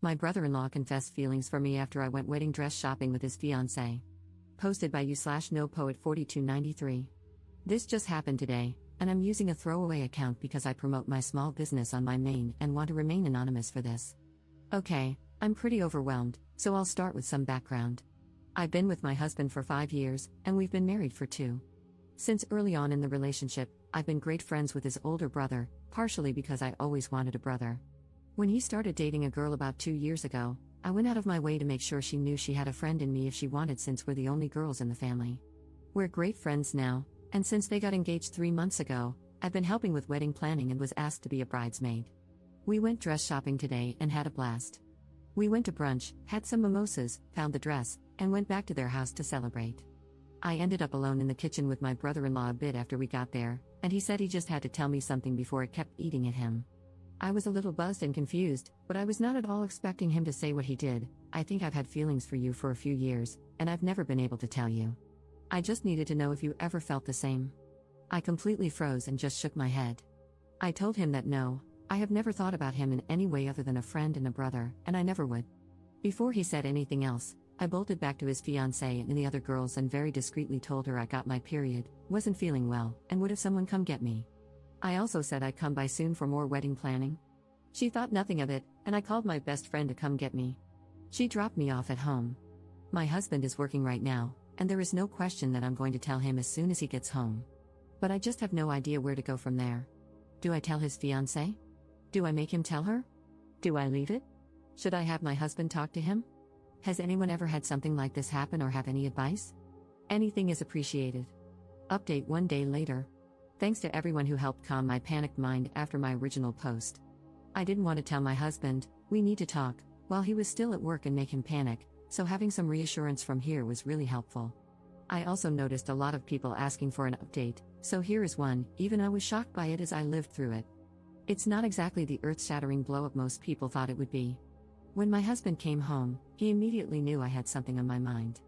My brother-in-law confessed feelings for me after I went wedding dress shopping with his fiancée. Posted by you/NoPoet4293. This just happened today, and I'm using a throwaway account because I promote my small business on my main and want to remain anonymous for this. Okay, I'm pretty overwhelmed, so I'll start with some background. I've been with my husband for 5 years, and we've been married for 2. Since early on in the relationship, I've been great friends with his older brother, partially because I always wanted a brother. When he started dating a girl about 2 years ago, I went out of my way to make sure she knew she had a friend in me if she wanted, since we're the only girls in the family. We're great friends now, and since they got engaged 3 months ago, I've been helping with wedding planning and was asked to be a bridesmaid. We went dress shopping today and had a blast. We went to brunch, had some mimosas, found the dress, and went back to their house to celebrate. I ended up alone in the kitchen with my brother-in-law a bit after we got there, and he said he just had to tell me something before it kept eating at him. I was a little buzzed and confused, but I was not at all expecting him to say what he did. I think I've had feelings for you for a few years, and I've never been able to tell you. I just needed to know if you ever felt the same. I completely froze and just shook my head. I told him that no, I have never thought about him in any way other than a friend and a brother, and I never would. Before he said anything else, I bolted back to his fiancée and the other girls and very discreetly told her I got my period, wasn't feeling well, and would have someone come get me. I also said I'd come by soon for more wedding planning. She thought nothing of it, and I called my best friend to come get me. She dropped me off at home. My husband is working right now, and there is no question that I'm going to tell him as soon as he gets home. But I just have no idea where to go from there. Do I tell his fiancée? Do I make him tell her? Do I leave it? Should I have my husband talk to him? Has anyone ever had something like this happen or have any advice? Anything is appreciated. Update 1 day later. Thanks to everyone who helped calm my panicked mind after my original post. I didn't want to tell my husband, we need to talk, while he was still at work and make him panic, so having some reassurance from here was really helpful. I also noticed a lot of people asking for an update, so here is one, even I was shocked by it as I lived through it. It's not exactly the earth-shattering blow-up most people thought it would be. When my husband came home, he immediately knew I had something on my mind.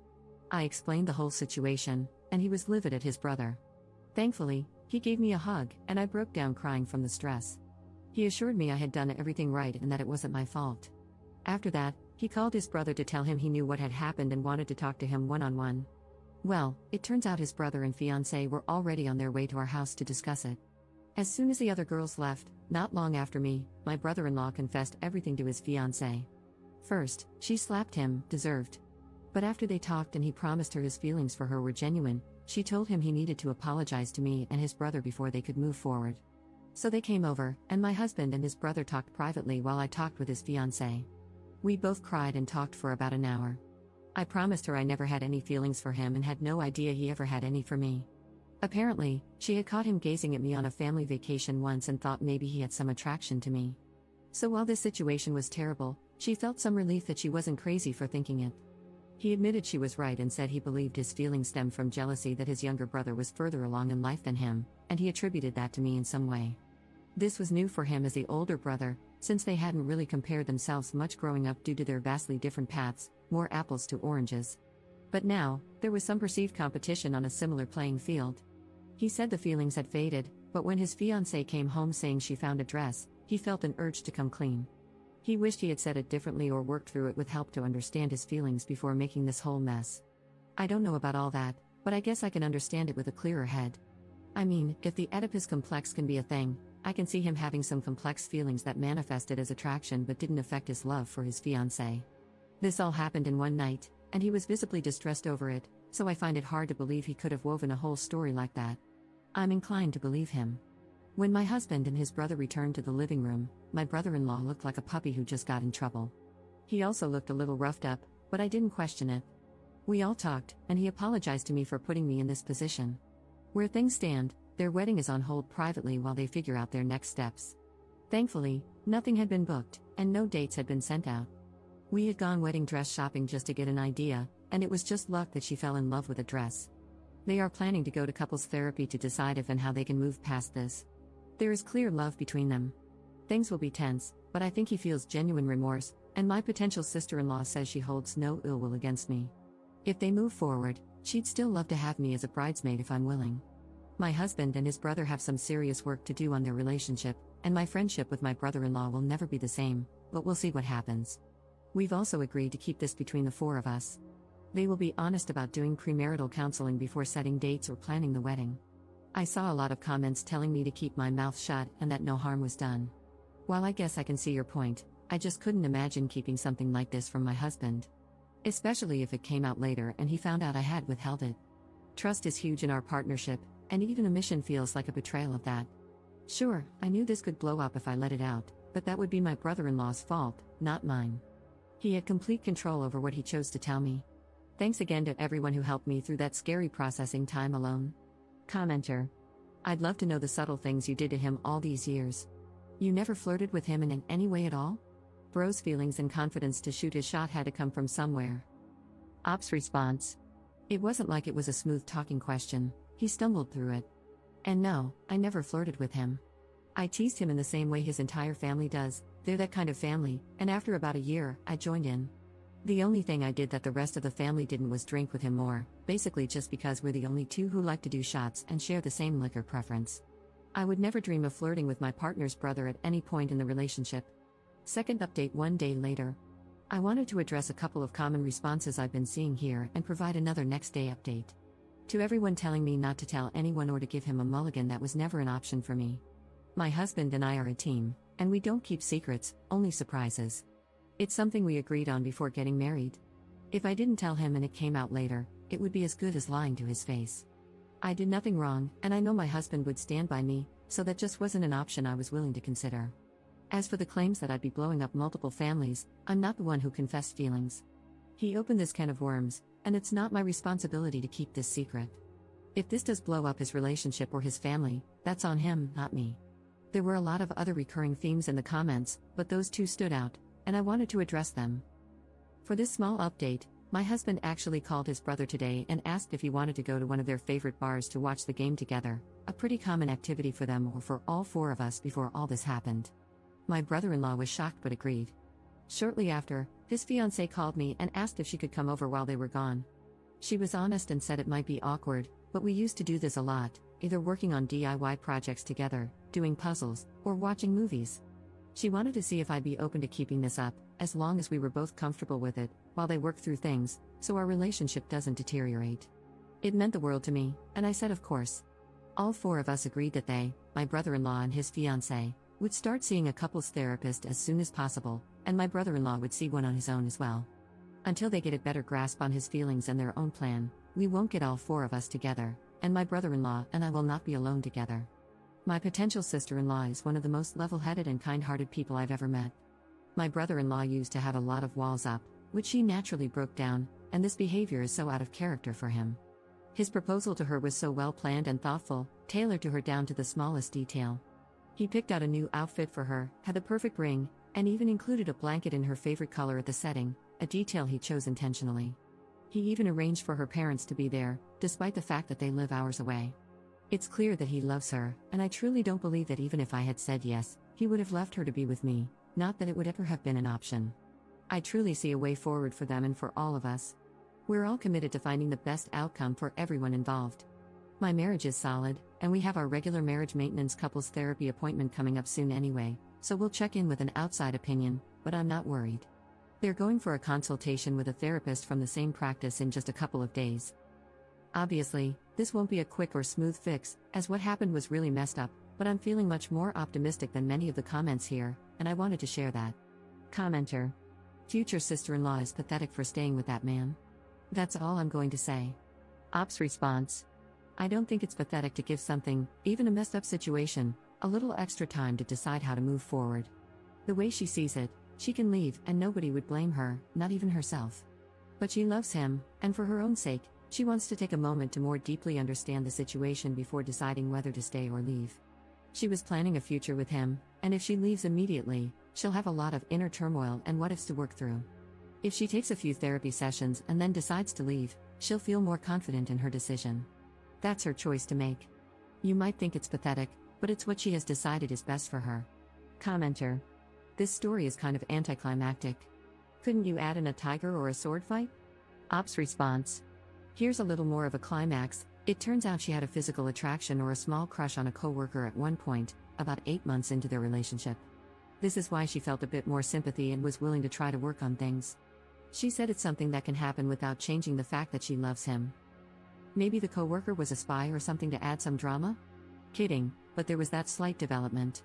I explained the whole situation, and he was livid at his brother. Thankfully, he gave me a hug, and I broke down crying from the stress. He assured me I had done everything right and that it wasn't my fault. After that, he called his brother to tell him he knew what had happened and wanted to talk to him one-on-one. Well, it turns out his brother and fiancée were already on their way to our house to discuss it. As soon as the other girls left, not long after me, my brother-in-law confessed everything to his fiancée. First, she slapped him, deserved. But after they talked and he promised her his feelings for her were genuine, she told him he needed to apologize to me and his brother before they could move forward. So they came over, and my husband and his brother talked privately while I talked with his fiancée. We both cried and talked for about an hour. I promised her I never had any feelings for him and had no idea he ever had any for me. Apparently, she had caught him gazing at me on a family vacation once and thought maybe he had some attraction to me. So while this situation was terrible, she felt some relief that she wasn't crazy for thinking it. He admitted she was right and said he believed his feelings stemmed from jealousy that his younger brother was further along in life than him, and he attributed that to me in some way. This was new for him as the older brother, since they hadn't really compared themselves much growing up due to their vastly different paths, more apples to oranges. But now, there was some perceived competition on a similar playing field. He said the feelings had faded, but when his fiancée came home saying she found a dress, he felt an urge to come clean. He wished he had said it differently or worked through it with help to understand his feelings before making this whole mess. I don't know about all that, but I guess I can understand it with a clearer head. I mean, if the Oedipus complex can be a thing, I can see him having some complex feelings that manifested as attraction but didn't affect his love for his fiancée. This all happened in one night, and he was visibly distressed over it, so I find it hard to believe he could have woven a whole story like that. I'm inclined to believe him. When my husband and his brother returned to the living room, my brother-in-law looked like a puppy who just got in trouble. He also looked a little roughed up, but I didn't question it. We all talked, and he apologized to me for putting me in this position. Where things stand, their wedding is on hold privately while they figure out their next steps. Thankfully, nothing had been booked, and no dates had been sent out. We had gone wedding dress shopping just to get an idea, and it was just luck that she fell in love with a dress. They are planning to go to couples therapy to decide if and how they can move past this. There is clear love between them. Things will be tense, but I think he feels genuine remorse, and my potential sister-in-law says she holds no ill will against me. If they move forward, she'd still love to have me as a bridesmaid if I'm willing. My husband and his brother have some serious work to do on their relationship, and my friendship with my brother-in-law will never be the same, but we'll see what happens. We've also agreed to keep this between the four of us. They will be honest about doing premarital counseling before setting dates or planning the wedding. I saw a lot of comments telling me to keep my mouth shut and that no harm was done. While I guess I can see your point, I just couldn't imagine keeping something like this from my husband. Especially if it came out later and he found out I had withheld it. Trust is huge in our partnership, and even omission feels like a betrayal of that. Sure, I knew this could blow up if I let it out, but that would be my brother-in-law's fault, not mine. He had complete control over what he chose to tell me. Thanks again to everyone who helped me through that scary processing time alone. Commenter. I'd love to know the subtle things you did to him all these years. You never flirted with him in any way at all? Bro's feelings and confidence to shoot his shot had to come from somewhere. Ops response. It wasn't like it was a smooth talking question, he stumbled through it. And no, I never flirted with him. I teased him in the same way his entire family does, they're that kind of family, and after about a year, I joined in. The only thing I did that the rest of the family didn't was drink with him more, basically just because we're the only two who like to do shots and share the same liquor preference. I would never dream of flirting with my partner's brother at any point in the relationship. Second update 1 day later. I wanted to address a couple of common responses I've been seeing here and provide another next day update. To everyone telling me not to tell anyone or to give him a mulligan, that was never an option for me. My husband and I are a team, and we don't keep secrets, only surprises. It's something we agreed on before getting married. If I didn't tell him and it came out later, it would be as good as lying to his face. I did nothing wrong, and I know my husband would stand by me, so that just wasn't an option I was willing to consider. As for the claims that I'd be blowing up multiple families, I'm not the one who confessed feelings. He opened this can of worms, and it's not my responsibility to keep this secret. If this does blow up his relationship or his family, that's on him, not me. There were a lot of other recurring themes in the comments, but those two stood out, and I wanted to address them. For this small update, my husband actually called his brother today and asked if he wanted to go to one of their favorite bars to watch the game together, a pretty common activity for them or for all four of us before all this happened. My brother-in-law was shocked but agreed. Shortly after, his fiancée called me and asked if she could come over while they were gone. She was honest and said it might be awkward, but we used to do this a lot, either working on DIY projects together, doing puzzles, or watching movies. She wanted to see if I'd be open to keeping this up, as long as we were both comfortable with it, while they work through things, so our relationship doesn't deteriorate. It meant the world to me, and I said of course. All four of us agreed that they, my brother-in-law and his fiancée, would start seeing a couples therapist as soon as possible, and my brother-in-law would see one on his own as well. Until they get a better grasp on his feelings and their own plan, we won't get all four of us together, and my brother-in-law and I will not be alone together. My potential sister-in-law is one of the most level-headed and kind-hearted people I've ever met. My brother-in-law used to have a lot of walls up, which she naturally broke down, and this behavior is so out of character for him. His proposal to her was so well-planned and thoughtful, tailored to her down to the smallest detail. He picked out a new outfit for her, had the perfect ring, and even included a blanket in her favorite color at the setting, a detail he chose intentionally. He even arranged for her parents to be there, despite the fact that they live hours away. It's clear that he loves her, and I truly don't believe that even if I had said yes, he would have left her to be with me, not that it would ever have been an option. I truly see a way forward for them and for all of us. We're all committed to finding the best outcome for everyone involved. My marriage is solid, and we have our regular marriage maintenance couples therapy appointment coming up soon anyway, so we'll check in with an outside opinion, but I'm not worried. They're going for a consultation with a therapist from the same practice in just a couple of days. Obviously, this won't be a quick or smooth fix, as what happened was really messed up, but I'm feeling much more optimistic than many of the comments here, and I wanted to share that. Commenter. Future sister-in-law is pathetic for staying with that man. That's all I'm going to say. Ops response. I don't think it's pathetic to give something, even a messed up situation, a little extra time to decide how to move forward. The way she sees it, she can leave and nobody would blame her, not even herself. But she loves him, and for her own sake, she wants to take a moment to more deeply understand the situation before deciding whether to stay or leave. She was planning a future with him, and if she leaves immediately, she'll have a lot of inner turmoil and what-ifs to work through. If she takes a few therapy sessions and then decides to leave, she'll feel more confident in her decision. That's her choice to make. You might think it's pathetic, but it's what she has decided is best for her. Commenter. This story is kind of anticlimactic. Couldn't you add in a tiger or a sword fight? Ops response. Here's a little more of a climax. It turns out she had a physical attraction or a small crush on a coworker at one point, about 8 months into their relationship. This is why she felt a bit more sympathy and was willing to try to work on things. She said it's something that can happen without changing the fact that she loves him. Maybe the coworker was a spy or something to add some drama? Kidding, but there was that slight development.